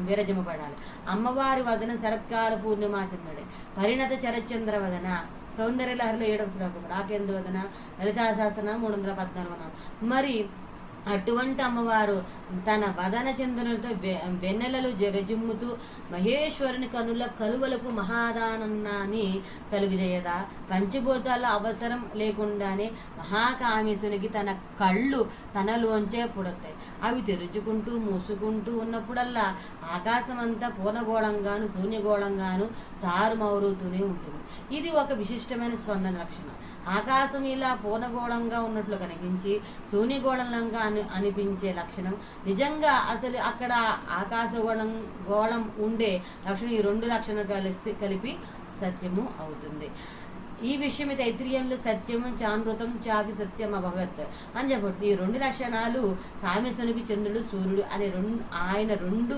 విరజమపడాలి. అమ్మవారి వదన శరత్కాల పూర్ణిమా చంద్రుడే, పరిణత చరచంద్ర వదన, సౌందర్యలహరిలో 7వ శ్లోకం, రాకేంద్ర వదన, లలితా సహస్రనామం 314. మరి అటువంటి అమ్మవారు తన వదన చంద్రులతో వెన్నెలలు జరజుమ్ముతూ మహేశ్వరుని కనుల కలువలకు మహాదానందాన్ని కలుగజేయదా. పంచభూతాల అవసరం లేకుండానే మహాకామేశునికి తన కళ్ళు తనలోంచే పుడతాయి. అవి తెరుచుకుంటూ మూసుకుంటూ ఉన్నప్పుడల్లా ఆకాశమంతా పూర్ణగోళంగాను శూన్యగోళంగాను తారుమౌరుతూనే ఉంటుంది. ఇది ఒక విశిష్టమైన స్పందన లక్షణం. ఆకాశం ఇలా పూర్ణగోళంగా ఉన్నట్లు కనిపించి శూన్యగోళంగా అనిపించే లక్షణం నిజంగా అసలు అక్కడ గోళం ఉండే లక్షణం, ఈ 2 లక్షణాలు కలిపి సత్యము అవుతుంది. ఈ విషయమే తైత్రీయంలో సత్యము చానృతం చాపి సత్యం అభవత్ అని చెప్పట్టు. ఈ 2 లక్షణాలు కామేశ్వరునికి చంద్రుడు సూర్యుడు అనే ఆయన 2